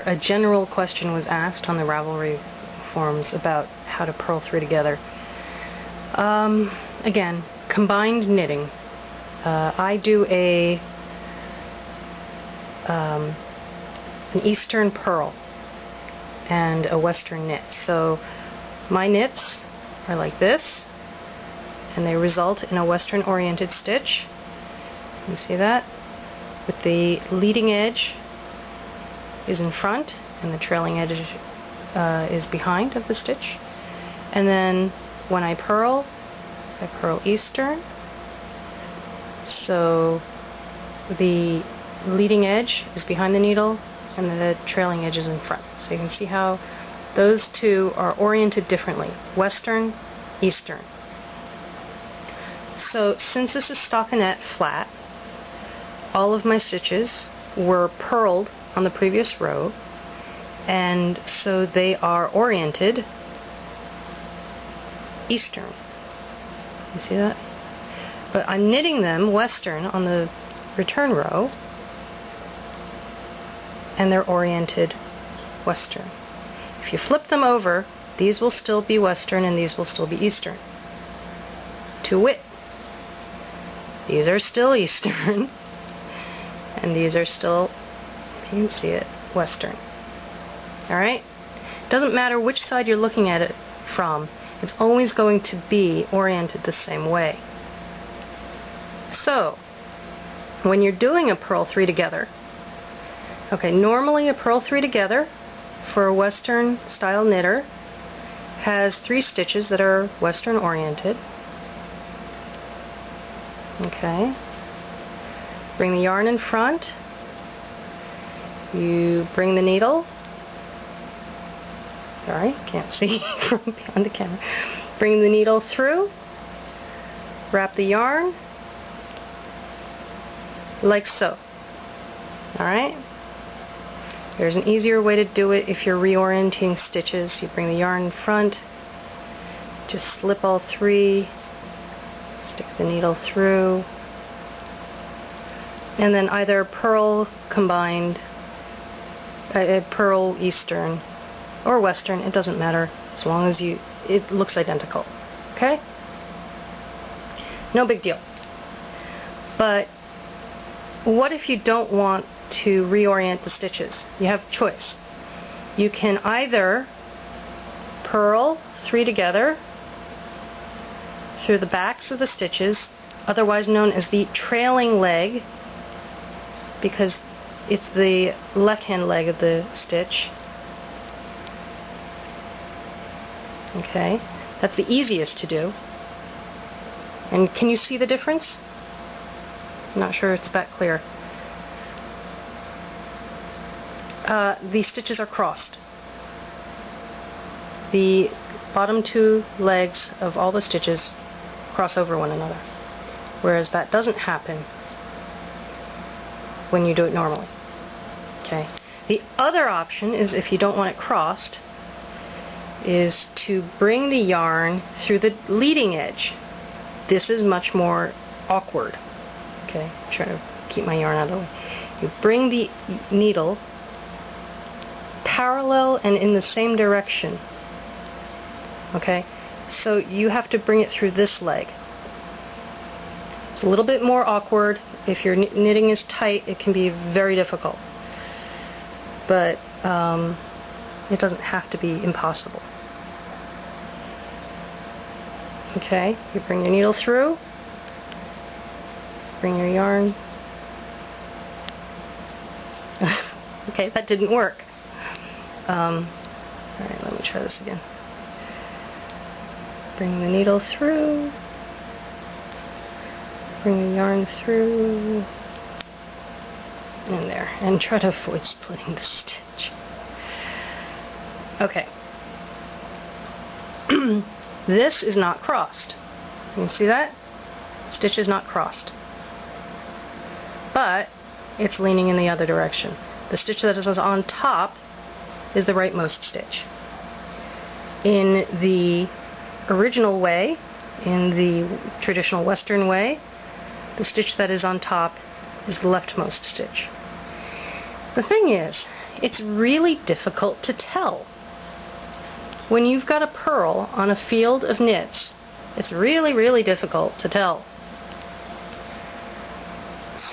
a general question was asked on the Ravelry forums about how to purl through together. Again, combined knitting. I do an Eastern purl and a Western knit. So my knits are like this, and they result in a Western oriented stitch. You see that? With the leading edge is in front and the trailing edge is behind of the stitch. And then when I purl Eastern, so the leading edge is behind the needle and the trailing edge is in front. So you can see how those two are oriented differently. Western, Eastern. So since this is stockinette flat, all of my stitches were purled on the previous row, and so they are oriented Eastern. You see that? But I'm knitting them Western on the return row, and they're oriented Western. If you flip them over, these will still be Western and these will still be Eastern. To wit, these are still Eastern and these are still, you can see it, Western. Alright? Doesn't matter which side you're looking at it from, it's always going to be oriented the same way. So, when you're doing a purl three together, okay, normally a purl three together for a Western style knitter has 3 stitches that are Western oriented. Okay. Bring the yarn in front. You bring the needle. Sorry, can't see from behind the camera. Bring the needle through. Wrap the yarn like so. Alright? There's an easier way to do it if you're reorienting stitches. You bring the yarn in front, just slip all 3, stick the needle through, and then either purl combined, purl Eastern or Western, it doesn't matter, as long as it looks identical. Okay? No big deal. But what if you don't want to reorient the stitches? You have a choice. You can either purl 3 together through the backs of the stitches, otherwise known as the trailing leg, because it's the left-hand leg of the stitch. Okay, that's the easiest to do. And can you see the difference? I'm not sure it's that clear. The stitches are crossed. The bottom 2 legs of all the stitches cross over one another, whereas that doesn't happen when you do it normally. Okay. The other option is, if you don't want it crossed, is to bring the yarn through the leading edge. This is much more awkward. Okay, I'm trying to keep my yarn out of the way. You bring the needle parallel and in the same direction. Okay, so you have to bring it through this leg. It's a little bit more awkward. If your knitting is tight, it can be very difficult. But it doesn't have to be impossible. Okay, you bring your needle through, bring your yarn. Okay, that didn't work. Alright, let me try this again. Bring the needle through, bring the yarn through, and there, and try to avoid splitting the stitch. Okay. This is not crossed. You can see that? Stitch is not crossed. But it's leaning in the other direction. The stitch that is on top is the rightmost stitch. In the original way, in the traditional Western way, the stitch that is on top is the leftmost stitch. The thing is, it's really difficult to tell. When you've got a purl on a field of knits, it's really, really difficult to tell.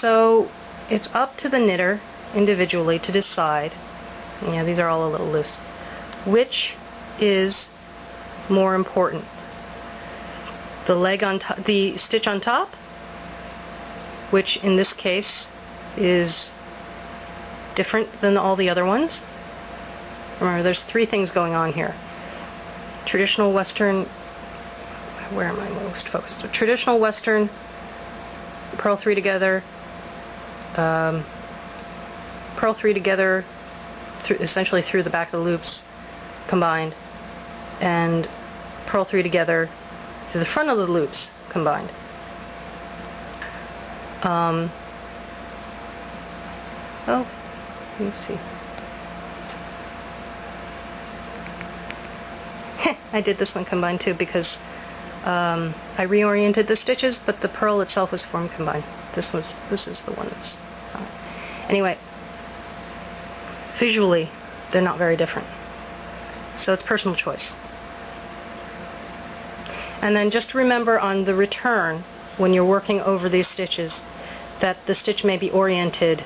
So it's up to the knitter individually to decide, yeah, these are all a little loose, which is more important. The leg on top, the stitch on top, which in this case is different than all the other ones. Remember, there's three things going on here. Traditional Western, where am I most focused? Traditional Western, purl 3 together, purl 3 together, essentially through the back of the loops combined, and purl 3 together through the front of the loops combined. Oh, let me see. I did this one combined too because I reoriented the stitches, but the purl itself was formed combined. This is the one that's anyway. Visually, they're not very different, so it's personal choice. And then just remember on the return, when you're working over these stitches, that the stitch may be oriented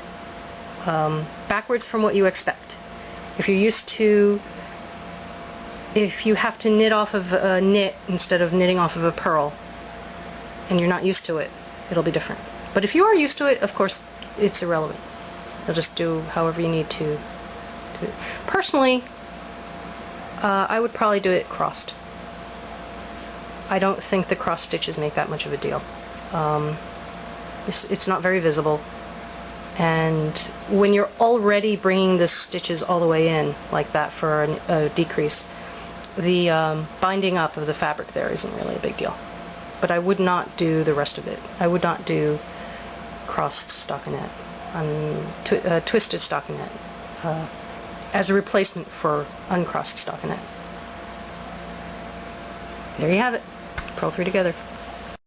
backwards from what you expect. If you have to knit off of a knit instead of knitting off of a purl, and you're not used to it, it'll be different. But if you are used to it, of course, it's irrelevant. You'll just do however you need to. Personally, I would probably do it crossed. I don't think the cross stitches make that much of a deal. It's not very visible, and when you're already bringing the stitches all the way in like that for a decrease, the binding up of the fabric there isn't really a big deal. But I would not do the rest of it. I would not do crossed stockinette, twisted stockinette, as a replacement for uncrossed stockinette. There you have it. Purl 3 together.